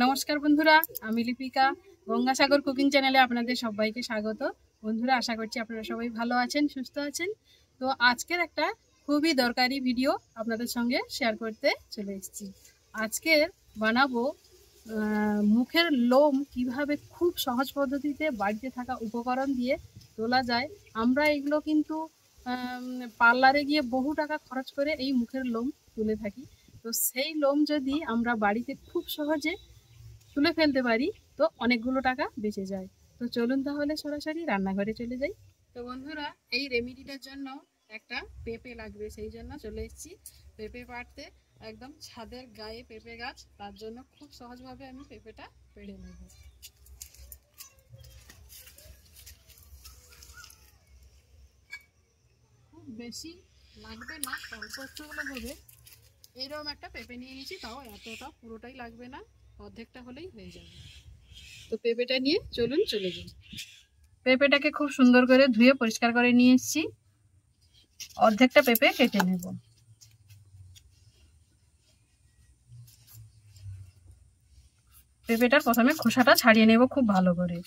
নমস্কার বন্ধুরা, আমি লিপিকা। গঙ্গাসাগর কুকিং চ্যানেলে আপনাদের সবাইকে স্বাগত। বন্ধুরা, আশা করছি আপনারা সবাই ভালো আছেন, সুস্থ আছেন। তো আজকের একটা খুবই দরকারি ভিডিও আপনাদের সঙ্গে শেয়ার করতে চলে এসেছি। আজকের বানাবো মুখের লোম কিভাবে খুব সহজ পদ্ধতিতে বাড়িতে থাকা উপকরণ দিয়ে তোলা যায়। আমরা এগুলো কিন্তু পার্লারে গিয়ে বহু টাকা খরচ করে এই মুখের লোম তুলে থাকি। তো সেই লোম যদি আমরা বাড়িতে খুব সহজে তুলে ফেলতে পারি তো অনেকগুলো টাকা বেঁচে যায়। তো চলুন তাহলে সরাসরি রান্নাঘরে চলে যাই। তো বন্ধুরা, এই রেমেডিটার জন্য একটা পেঁপে লাগবে, সেই জন্য চলে এসেছি পেঁপে পাড়তে। একদম ছাদের গায়ে পেঁপে গাছ, তার জন্য খুব সহজভাবে আমি পেঁপেটা পেড়ে নেব। খুব বেশি লাগবে না, অল্প একটু হলে হবে। এইরকম একটা পেঁপে নিয়ে নিয়েছি, তাও এতটা পুরোটাই লাগবে না, অর্ধেকটা হলেই হয়ে যাবে। তো পেঁপেটা নিয়ে চলুন চলে যাই। পেঁপেটাকে খুব সুন্দর করে ধুয়ে পরিষ্কার করে নিয়ে এসেছি। অর্ধেকটা পেঁপে কেটে নেব। পেঁপেটার প্রথমে খোসাটা ছাড়িয়ে নেব খুব ভালো করে।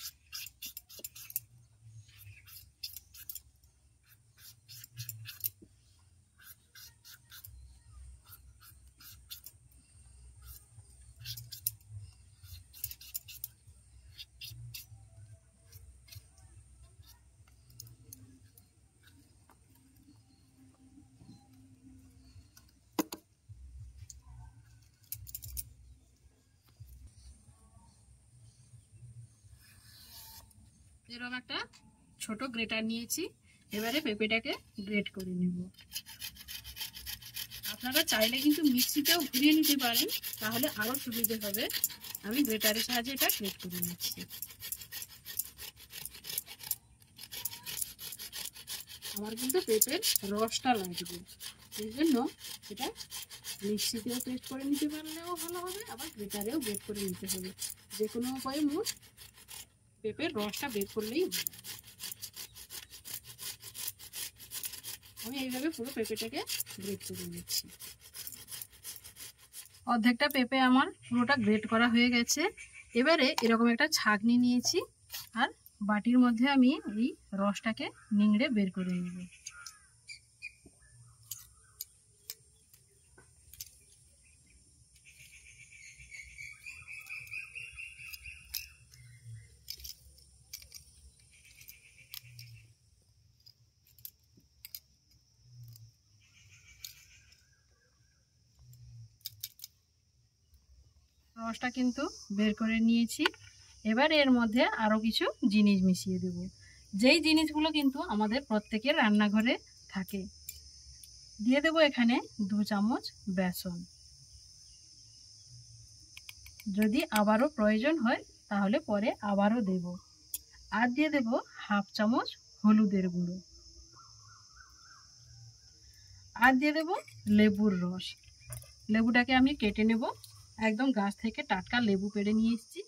এরকম একটা ছোট গ্রেটার নিয়েছি, এবারে পেঁপেটাকে গ্রেট করে নেব। আপনারা চাইলে কিন্তু মিক্সিতেও ঘুরিয়ে নিতে পারেন, তাহলে আরো সুবিধে হবে। আমি গ্রেটারের সাহায্যে এটা গ্রেট করে নিচ্ছি। আমার কিন্তু পেঁপের রসটা লাগবে, সেই জন্য এটা মিক্সিতেও পেস্ট করে নিতে পারলেও ভালো হবে, আবার গ্রেটারেও গ্রেট করে নিতে হবে। যে কোনো উপায়ে মোট পেঁপের রসটা বের করলেই হবে। আমি এইভাবে পুরো পেঁপেটাকে গ্রেট করে নিচ্ছি। অর্ধেকটা পেঁপে আমার পুরোটা গ্রেট করা হয়ে গেছে। এবারে এরকম একটা ছাঁকনি নিয়েছি, আর বাটির মধ্যে আমি এই রসটাকে নিংড়ে বের করে নেব। রসটা কিন্তু বের করে নিয়েছি। এবার এর মধ্যে আরো কিছু জিনিস মিশিয়ে দেব, যেই জিনিসগুলো কিন্তু আমাদের প্রত্যেকের রান্নাঘরে থাকে। দিয়ে দেব এখানে 2 চামচ বেসন। যদি আবারও প্রয়োজন হয় তাহলে পরে আবারও দেব। আর দিয়ে দেব 1/2 চামচ হলুদের গুঁড়ো। আর দিয়ে দেব লেবুর রস। লেবুটাকে আমি কেটে নেব, একদম গাছ থেকে টাটকা লেবু পেড়ে নিয়ে এসেছি।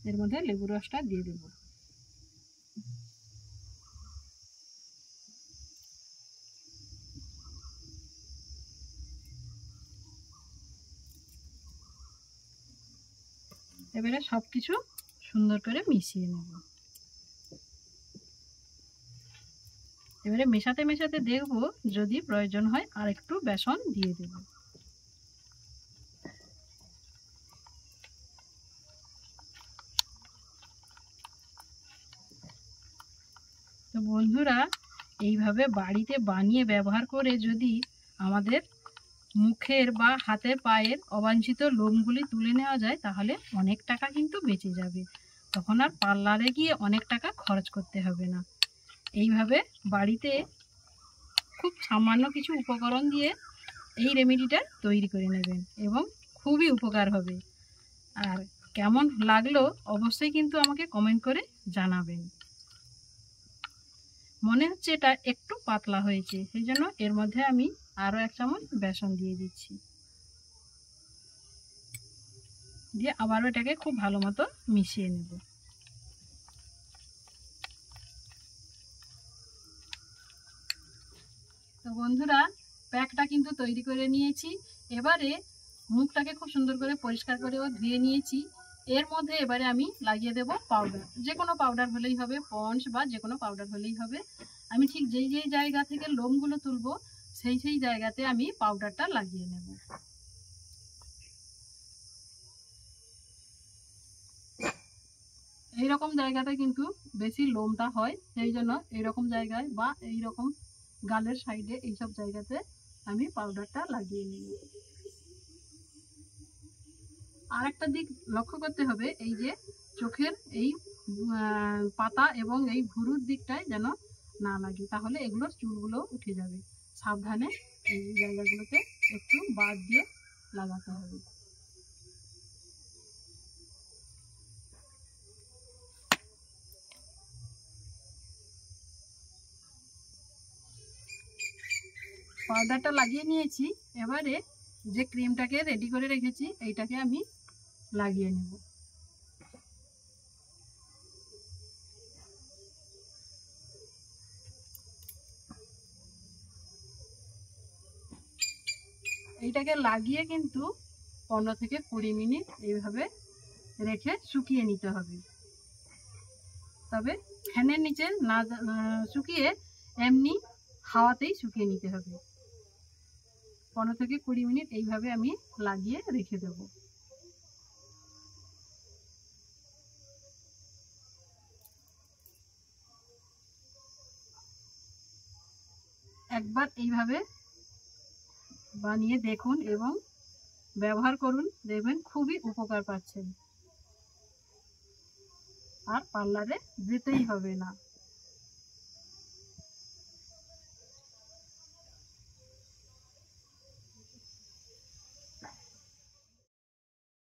এর মধ্যে লেবু রসটা দিয়ে দেব। এবারে সবকিছু সুন্দর করে মিশিয়ে নেব। এবারে মেশাতে মেশাতে দেখব, যদি প্রয়োজন হয় আর একটু বেসন দিয়ে দেব। তো বন্ধুরা, এইভাবে বাড়িতে বানিয়ে ব্যবহার করে যদি আমাদের মুখের বা হাতের পায়ের অবাঞ্ছিত লোমগুলি তুলে নেওয়া যায়, তাহলে অনেক টাকা কিন্তু বেঁচে যাবে। তখন আর পার্লারে গিয়ে অনেক টাকা খরচ করতে হবে না। এইভাবে বাড়িতে খুব সামান্য কিছু উপকরণ দিয়ে এই রেমেডিটা তৈরি করে নেবেন এবং খুবই উপকার হবে। আর কেমন লাগলো অবশ্যই কিন্তু আমাকে কমেন্ট করে জানাবেন। মনে হচ্ছে এটা একটু পাতলা হয়েছে, সেই জন্য এর মধ্যে আমি আরও 1 চামচ বেসন দিয়ে দিচ্ছি। দিয়ে আবারও এটাকে খুব ভালো মতো মিশিয়ে নেব। তো বন্ধুরা, প্যাকটা কিন্তু তৈরি করে নিয়েছি। এবারে মুখটাকে খুব সুন্দর করে পরিষ্কার করেও ধুয়ে নিয়েছি। এর মধ্যে এবারে আমি লাগিয়ে দেব পাউডার। যে কোনো পাউডার হলেই হবে, পন্ডস বা যে কোনো পাউডার হলেই হবে। আমি ঠিক যেই যেই জায়গা থেকে লোমগুলো তুলবো সেই সেই জায়গাতে আমি পাউডারটা লাগিয়ে নেব। এইরকম জায়গাতে কিন্তু বেশি লোমটা হয়, সেই জন্য এইরকম জায়গায় বা এইরকম গালের সাইডে এইসব জায়গাতে আমি পাউডারটা লাগিয়ে নিই। আর একটা দিক লক্ষ্য করতে হবে, এই যে চোখের এই পাতা এবং এই ভুরুর দিকটায় যেন না লাগে, তাহলে এগুলো চুলগুলো উঠে যাবে। সাবধানে এই জায়গাগুলোতে একটু বাদ দিয়ে লাগাতে হবে। পাউডারটা লাগিয়ে নিয়েছি। এবারে যে ক্রিমটাকে রেডি করে রেখেছি এইটাকে আমি লাগিয়ে নেব। এইটাকে লাগিয়ে কিন্তু 15 থেকে 20 মিনিট এইভাবে রেখে শুকিয়ে নিতে হবে। তবে ফ্যানের নিচে না শুকিয়ে এমনি হাওয়াতেই শুকিয়ে নিতে হবে। 15 থেকে 20 মিনিট এইভাবে আমি লাগিয়ে রেখে দেব। একবার এইভাবে বানিয়ে দেখুন এবং ব্যবহার করুন, দেখবেন খুবই উপকার পাচ্ছেন, আর পার্লারে যেতেই হবে না।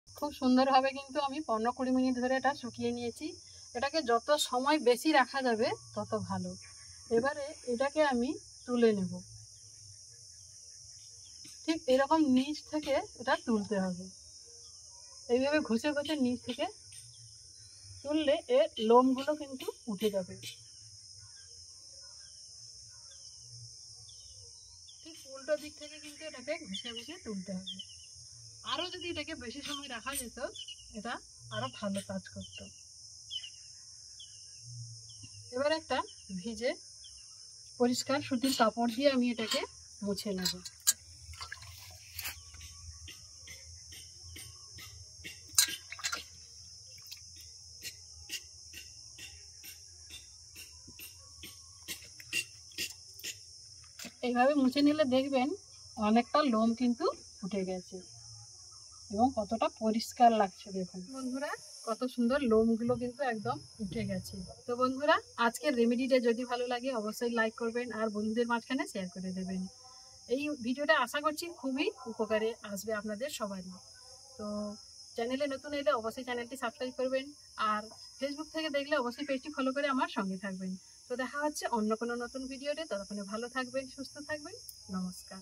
খুব সুন্দরভাবে কিন্তু আমি 15-20 মিনিট ধরে এটা শুকিয়ে নিয়েছি। এটাকে যত সময় বেশি রাখা যাবে তত ভালো। এবারে এটাকে আমি তুলে নেব। ঠিক এরকম নিচ থেকে এটা তুলতে হবে। এইভাবে ঘষে ঘষে নিচ থেকে তুললে এর লোমগুলো কিন্তু উঠে যাবে। ঠিক উল্টো দিক থেকে কিন্তু এটাকে ঘষে ঘষে তুলতে হবে। আরও যদি এটাকে বেশি সময় রাখা যেত এটা আরো ভালো কাজ করত। এবার একটা ভিজে পরিষ্কার সুতির কাপড় দিয়ে আমি এটাকে মুছে নেব। এইভাবে মুছে নিলে দেখবেন অনেকটা লোম কিন্তু উঠে গেছে এবং কতটা পরিষ্কার লাগছে। দেখুন বন্ধুরা, কত সুন্দর লোমগুলো কিন্তু একদম উঠে গেছে। তো বন্ধুরা, আজকের রেমেডিটা যদি ভালো লাগে অবশ্যই লাইক করবেন আর বন্ধুদের মাঝখানে শেয়ার করে দেবেন। এই ভিডিওটা আশা করছি খুবই উপকারে আসবে আপনাদের সবারই। তো চ্যানেলে নতুন এলে অবশ্যই চ্যানেলটি সাবস্ক্রাইব করবেন, আর ফেসবুক থেকে দেখলে অবশ্যই পেজটি ফলো করে আমার সঙ্গে থাকবেন। তো দেখা হচ্ছে অন্য কোনো নতুন ভিডিওতে। ততক্ষণে ভালো থাকবেন, সুস্থ থাকবেন। নমস্কার।